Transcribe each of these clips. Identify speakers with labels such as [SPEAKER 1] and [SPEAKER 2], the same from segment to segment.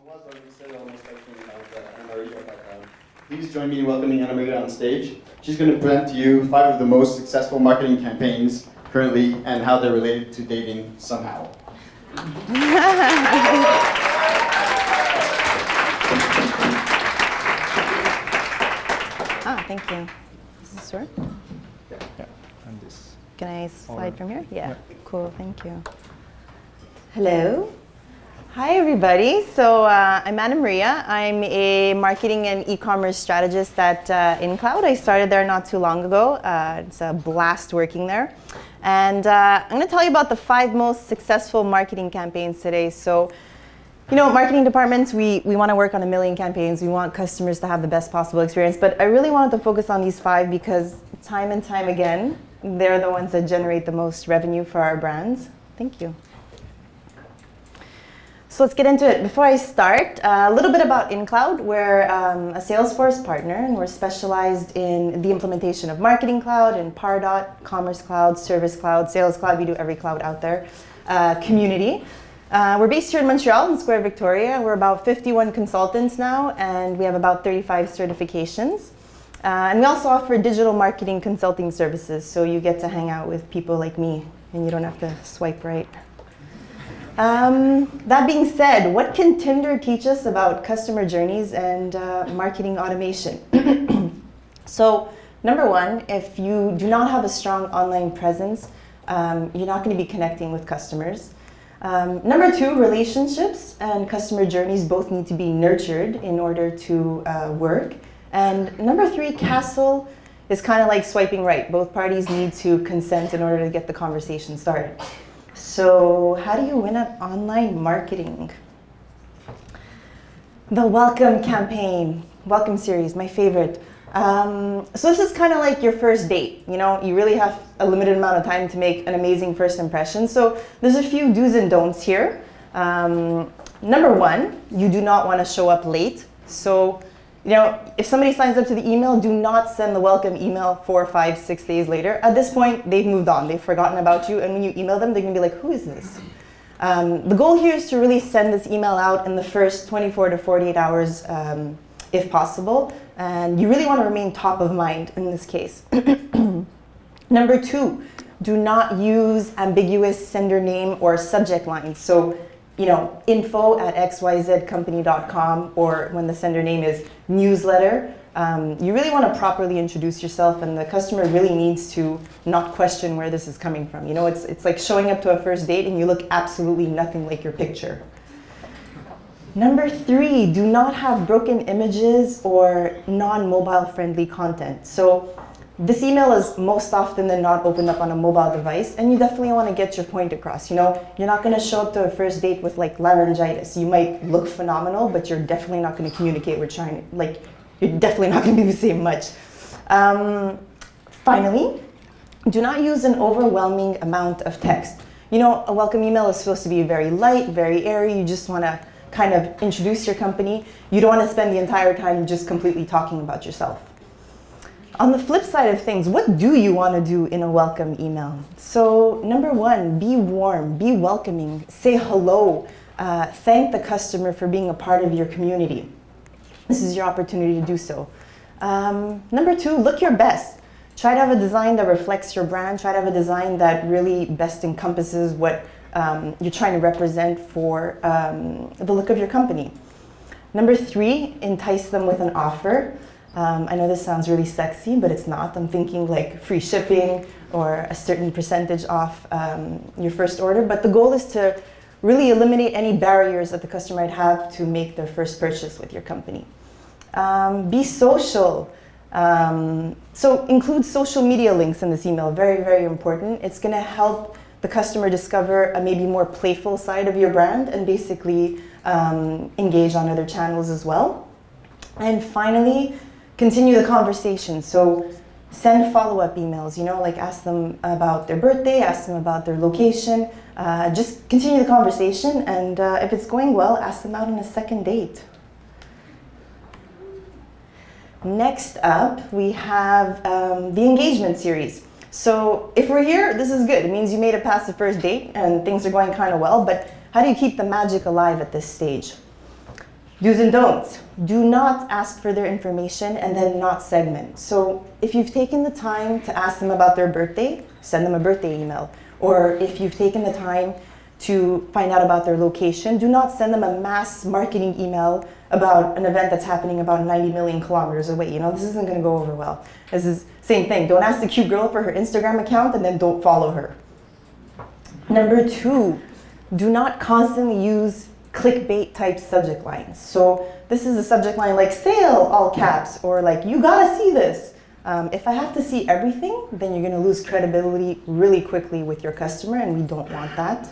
[SPEAKER 1] was already said almost everything about Anna-Maria, but please join me in welcoming Anna-Maria on stage. She's going to present to you 5 of the most successful marketing campaigns currently and how they're related to dating somehow.
[SPEAKER 2] Thank you. Does this work?
[SPEAKER 1] Yeah, and this.
[SPEAKER 2] Can I slide from here? Yeah. Cool, thank you.
[SPEAKER 3] Hello. Hi, everybody. So I'm Anna-Maria. I'm a marketing and e-commerce strategist at Incloud. I started there not too long ago. It's a blast working there. And I'm going to tell you about the 5 most successful marketing campaigns today. So, you know, marketing departments, we want to work on 1 million campaigns. We want customers to have the best possible experience. But I really wanted to focus on these 5 because time and time again, they're the ones that generate the most revenue for our brands. Thank you. So let's get into it. Before I start, a little bit about Incloud. We're a Salesforce partner, and we're specialized in the implementation of Marketing Cloud and Pardot, Commerce Cloud, Service Cloud, Sales Cloud. We do every cloud out there. Community. We're based here in Montreal, in Square Victoria. We're about 51 consultants now, and we have about 35 certifications. And we also offer digital marketing consulting services, so you get to hang out with people like me, and you don't have to swipe right. That being said, what can Tinder teach us about customer journeys and marketing automation? So, number 1, if you do not have a strong online presence, you're not going to be connecting with customers. Number 2, relationships and customer journeys both need to be nurtured in order to work. And number 3, castle is kind of like swiping right. Both parties need to consent in order to get the conversation started. So how do you win at online marketing? The welcome campaign, welcome series, my favorite. So this is kind of like your first date. You know, you really have a limited amount of time to make an amazing first impression. So there's a few do's and don'ts here. Number 1, you do not want to show up late. So, you know, if somebody signs up to the email, do not send the welcome email 4, 5, 6 days later. At this point, they've moved on. They've forgotten about you. And when you email them, they're going to be like, who is this? The goal here is to really send this email out in the first 24 to 48 hours, if possible. And you really want to remain top of mind in this case. Number 2, do not use ambiguous sender name or subject lines. So, you know, info@xyzcompany.com, or when the sender name is newsletter. You really want to properly introduce yourself, and the customer really needs to not question where this is coming from. You know, it's like showing up to a first date and you look absolutely nothing like your picture. Number 3, do not have broken images or non-mobile friendly content. So this email is most often than not opened up on a mobile device, and you definitely want to get your point across. You know, you're not going to show up to a first date with like laryngitis. You might look phenomenal, but you're definitely not going to communicate. You're definitely not going to be saying much. Finally, do not use an overwhelming amount of text. You know, a welcome email is supposed to be very light, very airy. You just want to kind of introduce your company. You don't want to spend the entire time just completely talking about yourself. On the flip side of things, what do you want to do in a welcome email? So number 1, be warm, be welcoming, say hello, thank the customer for being a part of your community. This is your opportunity to do so. Number 2, look your best. Try to have a design that reflects your brand. Try to have a design that really best encompasses what you're trying to represent for the look of your company. Number 3, entice them with an offer. I know this sounds really sexy, but it's not. I'm thinking like free shipping or a certain percentage off your first order. But the goal is to really eliminate any barriers that the customer might have to make their first purchase with your company. Be social. So include social media links in this email. Very, very important. It's going to help the customer discover a maybe more playful side of your brand and basically engage on other channels as well. And finally, continue the conversation. So send follow-up emails, you know, like ask them about their birthday, ask them about their location. Just continue the conversation, and if it's going well, ask them out on a second date. Next up, we have the engagement series. So if we're here, this is good. It means you made it past the first date and things are going kind of well, but how do you keep the magic alive at this stage? Do's and don'ts. Do not ask for their information and then not segment. So if you've taken the time to ask them about their birthday, send them a birthday email. Or if you've taken the time to find out about their location, do not send them a mass marketing email about an event that's happening about 90 million kilometers away. This isn't going to go over well. This is same thing. Don't ask the cute girl for her Instagram account and then don't follow her. Number 2, do not constantly use clickbait type subject lines. So this is a subject line like sale, all caps, or like you gotta see this. If I have to see everything, then you're gonna lose credibility really quickly with your customer, and we don't want that.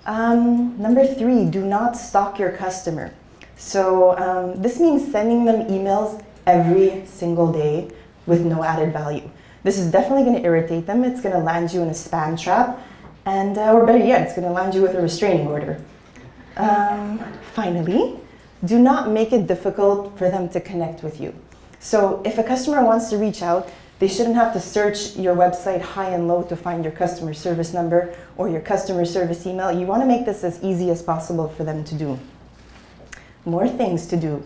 [SPEAKER 3] Number 3, do not stalk your customer. So this means sending them emails every single day with no added value. This is definitely gonna irritate them. It's gonna land you in a spam trap, and or better yet, it's gonna land you with a restraining order. Finally, do not make it difficult for them to connect with you. So if a customer wants to reach out, they shouldn't have to search your website high and low to find your customer service number or your customer service email. You want to make this as easy as possible for them to do. More things to do.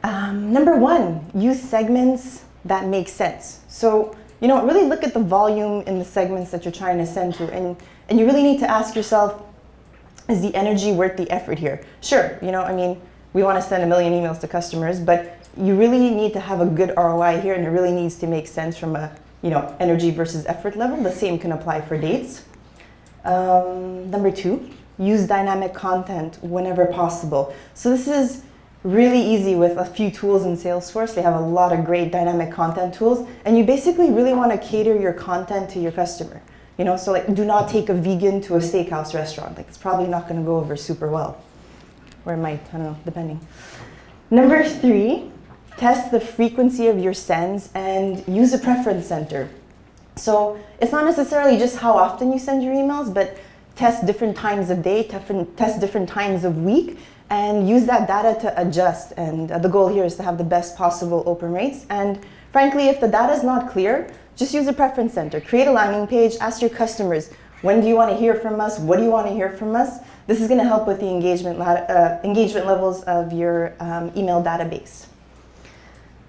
[SPEAKER 3] Number 1, use segments that make sense. So, really look at the volume in the segments that you're trying to send to, and you really need to ask yourself, is the energy worth the effort here? Sure, we want to send 1 million emails to customers, but you really need to have a good ROI here, and it really needs to make sense from a, energy versus effort level. The same can apply for dates. Number 2, use dynamic content whenever possible. So this is really easy with a few tools in Salesforce. They have a lot of great dynamic content tools, and you basically really want to cater your content to your customer. So like, do not take a vegan to a steakhouse restaurant. Like, it's probably not going to go over super well. Or it might, I don't know, depending. Number 3, test the frequency of your sends and use a preference center. So it's not necessarily just how often you send your emails, but test different times of day, test different times of week, and use that data to adjust. And the goal here is to have the best possible open rates. And frankly, if the data is not clear, just use a preference center. Create a landing page. Ask your customers, when do you want to hear from us? What do you want to hear from us? This is going to help with the engagement levels of your email database.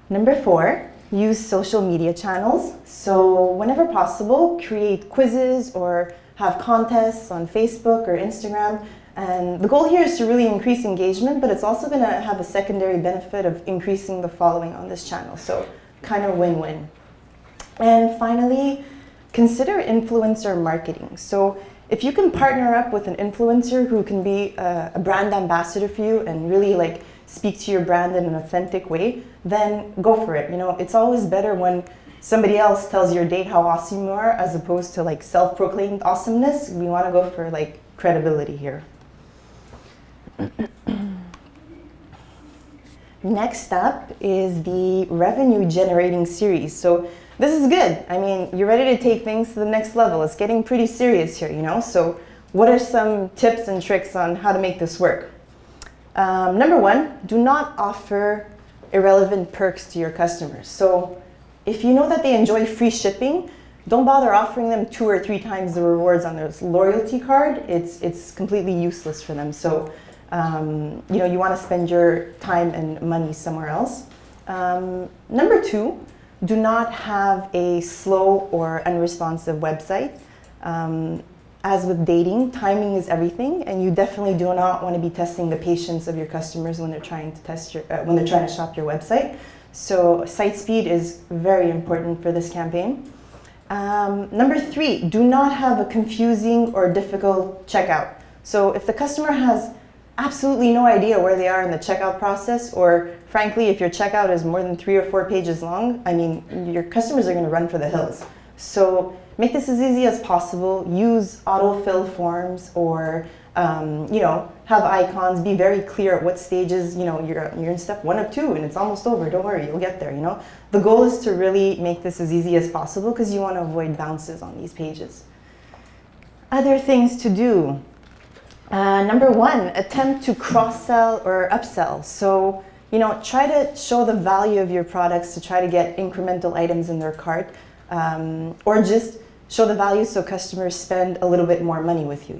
[SPEAKER 3] Number 4, use social media channels. So whenever possible, create quizzes or have contests on Facebook or Instagram. And the goal here is to really increase engagement, but it's also going to have a secondary benefit of increasing the following on this channel. So kind of win-win. And finally, consider influencer marketing. So if you can partner up with an influencer who can be a brand ambassador for you and really like speak to your brand in an authentic way, then go for it. It's always better when somebody else tells your date how awesome you are as opposed to like self-proclaimed awesomeness. We want to go for like credibility here. Next up is the revenue generating series. So this is good. You're ready to take things to the next level. It's getting pretty serious here, So what are some tips and tricks on how to make this work? Number 1, do not offer irrelevant perks to your customers. So if you know that they enjoy free shipping, don't bother offering them 2 or 3 times the rewards on their loyalty card. It's completely useless for them. So you want to spend your time and money somewhere else. Number 2, do not have a slow or unresponsive website. As with dating, timing is everything, and you definitely do not want to be testing the patience of your customers when they're trying to shop your website. So site speed is very important for this campaign. Number 3, do not have a confusing or difficult checkout. So if the customer has absolutely no idea where they are in the checkout process, or frankly, if your checkout is more than 3 or 4 pages long, your customers are going to run for the hills. So make this as easy as possible. Use autofill forms, or have icons. Be very clear at what stages. You're in step 1 of 2, and it's almost over. Don't worry, you'll get there. The goal is to really make this as easy as possible because you want to avoid bounces on these pages. Other things to do. Number 1, attempt to cross-sell or upsell. So, try to show the value of your products to try to get incremental items in their cart, or just show the value so customers spend a little bit more money with you,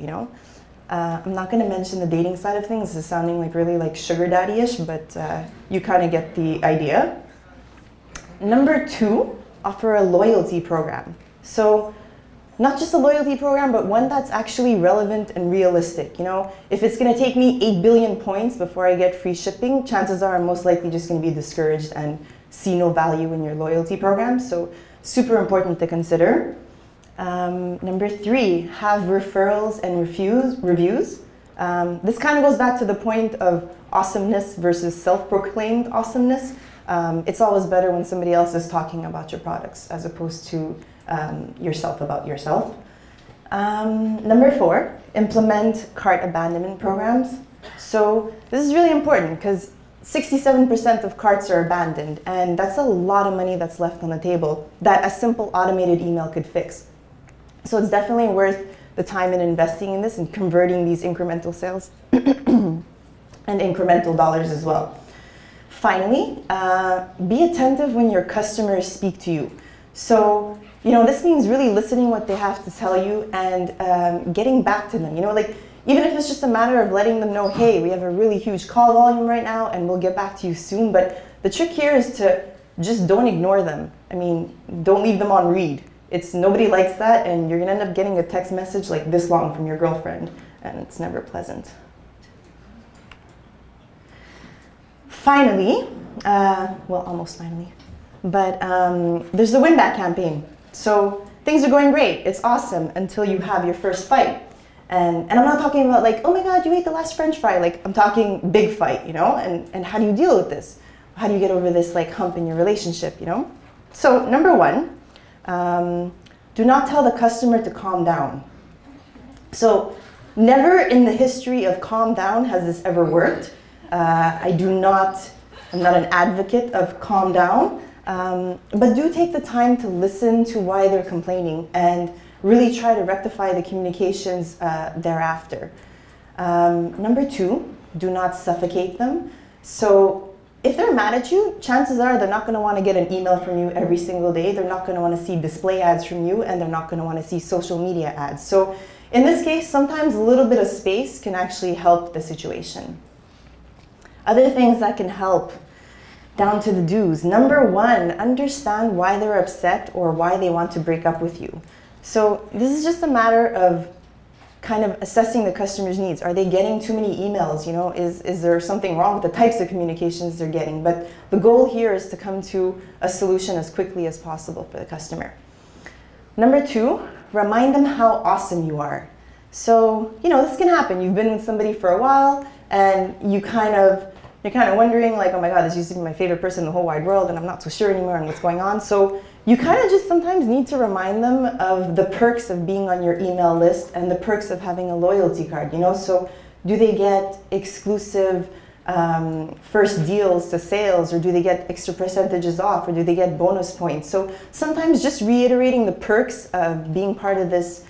[SPEAKER 3] I'm not going to mention the dating side of things. This is sounding like really like sugar daddy-ish, but you kind of get the idea. Number 2, offer a loyalty program. So not just a loyalty program, but one that's actually relevant and realistic. You know, if it's going to take me 8 billion points before I get free shipping, chances are I'm most likely just going to be discouraged and see no value in your loyalty program. So super important to consider. Number 3, have referrals and reviews. This kind of goes back to the point of awesomeness versus self-proclaimed awesomeness. It's always better when somebody else is talking about your products as opposed to yourself about yourself. Number 4, implement cart abandonment programs. So this is really important because 67% of carts are abandoned, and that's a lot of money that's left on the table that a simple automated email could fix. So it's definitely worth the time in investing in this and converting these incremental sales and incremental dollars as well. Finally, be attentive when your customers speak to you. So, you know, this means really listening what they have to tell you and getting back to them. You know, like even if it's just a matter of letting them know, hey, we have a really huge call volume right now and we'll get back to you soon. But the trick here is to just don't ignore them. I mean, don't leave them on read. Nobody likes that, and you're gonna end up getting a text message like this long from your girlfriend, and it's never pleasant. Finally, well, almost finally, but there's the win-back campaign. So things are going great, it's awesome, until you have your first fight. And I'm not talking about like, oh my God, you ate the last French fry. Like, I'm talking big fight, you know? And how do you deal with this? How do you get over this like hump in your relationship, you know? So number 1, do not tell the customer to calm down. So never in the history of calm down has this ever worked. I'm not an advocate of calm down, but do take the time to listen to why they're complaining and really try to rectify the communications thereafter. Number 2, do not suffocate them. So if they're mad at you, chances are they're not going to want to get an email from you every single day. They're not going to want to see display ads from you, and they're not going to want to see social media ads. So in this case, sometimes a little bit of space can actually help the situation. Other things that can help, down to the do's. Number 1, understand why they're upset or why they want to break up with you. So this is just a matter of kind of assessing the customer's needs. Are they getting too many emails? You know, is there something wrong with the types of communications they're getting? But the goal here is to come to a solution as quickly as possible for the customer. Number 2, remind them how awesome you are. So, you know, this can happen. You've been with somebody for a while and you're kind of wondering like, oh my God, this used to be my favorite person in the whole wide world and I'm not so sure anymore on what's going on. So you kind of just sometimes need to remind them of the perks of being on your email list and the perks of having a loyalty card, you know? So do they get exclusive first deals to sales, or do they get extra percentages off, or do they get bonus points? So sometimes just reiterating the perks of being part of this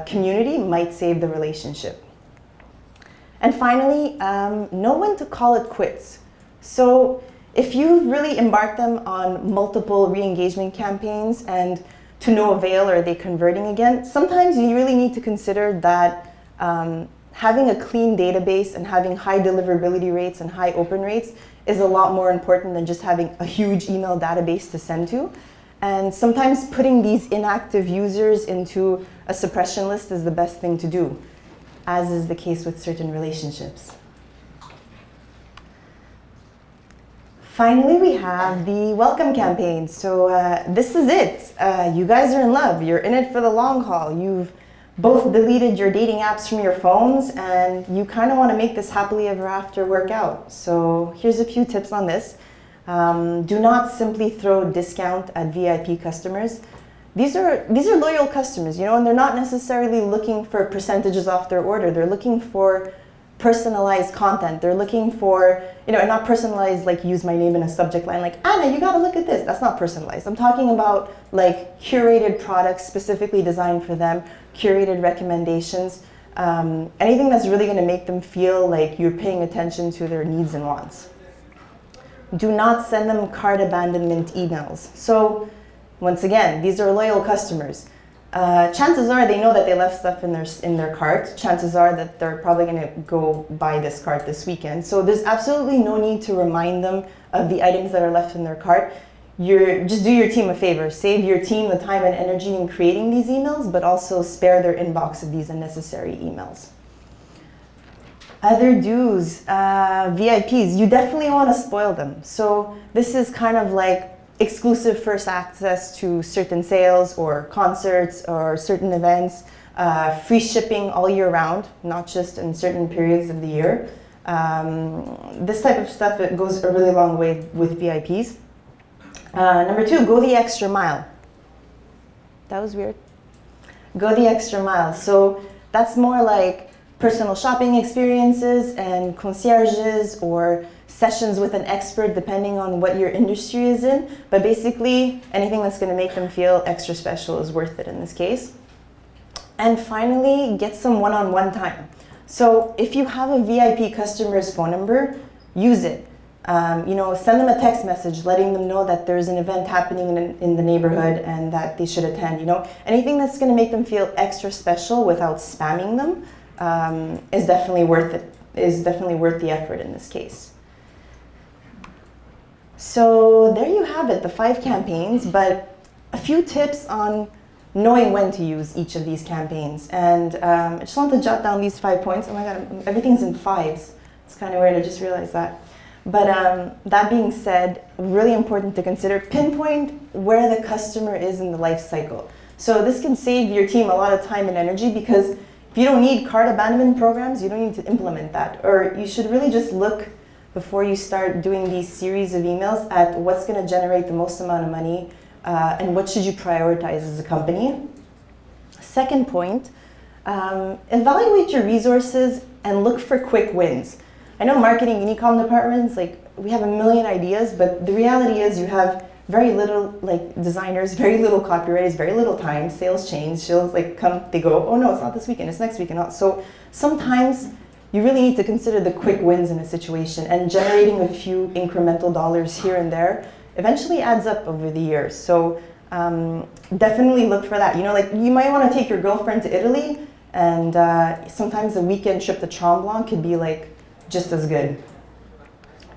[SPEAKER 3] community might save the relationship. And finally, know when to call it quits. So if you've really embarked them on multiple re-engagement campaigns and to no avail, or are they converting again, sometimes you really need to consider that having a clean database and having high deliverability rates and high open rates is a lot more important than just having a huge email database to send to. And sometimes putting these inactive users into a suppression list is the best thing to do, as is the case with certain relationships. Finally, we have the welcome campaign. So this is it. You guys are in love. You're in it for the long haul. You've both deleted your dating apps from your phones, and you kind of want to make this happily ever after work out. So here's a few tips on this. Do not simply throw discount at VIP customers. These are loyal customers, you know, and they're not necessarily looking for percentages off their order. They're looking for personalized content. They're looking for, you know, and not personalized like use my name in a subject line like, Anna, you gotta look at this. That's not personalized. I'm talking about like curated products specifically designed for them, curated recommendations, anything that's really gonna make them feel like you're paying attention to their needs and wants. Do not send them cart abandonment emails. So once again, these are loyal customers. chances are they know that they left stuff in their cart. Chances are that they're probably going to go buy this cart this weekend. So there's absolutely no need to remind them of the items that are left in their cart. Just do your team a favor. Save your team the time and energy in creating these emails, but also spare their inbox of these unnecessary emails. Other do's, VIPs, you definitely want to spoil them. So this is kind of like exclusive first access to certain sales or concerts or certain events, free shipping all year round, not just in certain periods of the year. This type of stuff, it goes a really long way with VIPs. Number 2, go the extra mile. That was weird. Go the extra mile. So that's more like personal shopping experiences and concierges or sessions with an expert depending on what your industry is in. But basically, anything that's going to make them feel extra special is worth it in this case. And finally, get some one-on-one time. So if you have a VIP customer's phone number, use it. Send them a text message letting them know that there's an event happening in the neighborhood and that they should attend. Anything that's going to make them feel extra special without spamming them is definitely worth it. Is definitely worth the effort in this case. So there you have it, the 5 campaigns, but a few tips on knowing when to use each of these campaigns. And I just want to jot down these 5 points. Oh my God, everything's in 5s. It's kind of weird, I just realized that. But that being said, really important to consider, pinpoint where the customer is in the life cycle. So this can save your team a lot of time and energy, because if you don't need cart abandonment programs, you don't need to implement that. Or you should really just look before you start doing these series of emails at what's going to generate the most amount of money and what should you prioritize as a company. Second point, evaluate your resources and look for quick wins. I know marketing and e-com departments, we have a million ideas, but the reality is you have very little designers, very little copywriters, very little time. Sales change, sales come, they go, oh no, it's not this weekend, it's next weekend. So sometimes you really need to consider the quick wins in a situation, and generating a few incremental dollars here and there eventually adds up over the years. So definitely look for that. You might want to take your girlfriend to Italy, and sometimes a weekend trip to Tremblant could be just as good.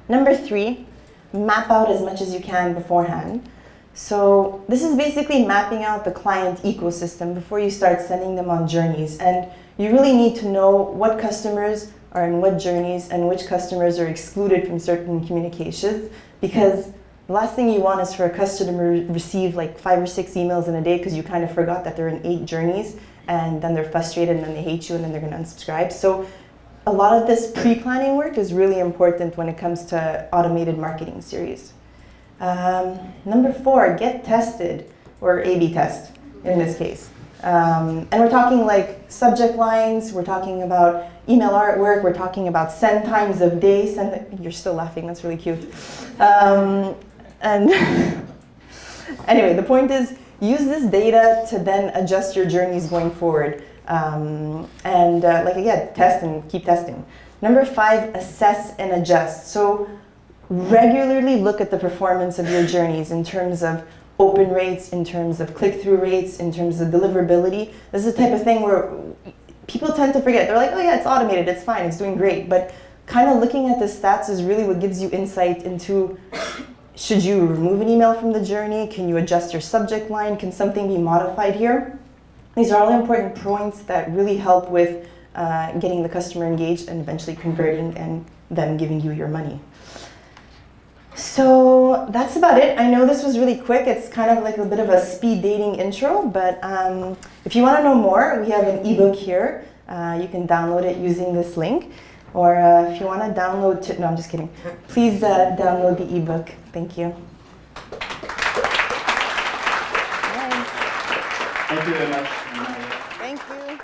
[SPEAKER 3] Number 3, map out as much as you can beforehand. So this is basically mapping out the client ecosystem before you start sending them on journeys. And you really need to know what customers are in what journeys and which customers are excluded from certain communications, because the last thing you want is for a customer to receive 5 or 6 emails in a day because you kind of forgot that they're in 8 journeys, and then they're frustrated and then they hate you and then they're going to unsubscribe. So a lot of this pre-planning work is really important when it comes to automated marketing series. Number 4, get tested, or A/B test in this case. And we're talking subject lines, we're talking about email artwork, we're talking about send times of day. You're still laughing, that's really cute. And anyway, the point is, use this data to then adjust your journeys going forward. Again, test and keep testing. Number 5, assess and adjust. So regularly look at the performance of your journeys in terms of open rates, in terms of click-through rates, in terms of deliverability. This is the type of thing where people tend to forget. They're like, oh yeah, it's automated, it's fine, it's doing great. But kind of looking at the stats is really what gives you insight into, should you remove an email from the journey? Can you adjust your subject line? Can something be modified here? These are all important points that really help with getting the customer engaged and eventually converting and them giving you your money. So that's about it. I know this was really quick. It's kind of like a bit of a speed dating intro, but if you want to know more, we have an ebook here. You can download it using this link. Or if you want to download, no, I'm just kidding. Please download the ebook. Thank you.
[SPEAKER 1] Thank you very much.
[SPEAKER 3] Thank you.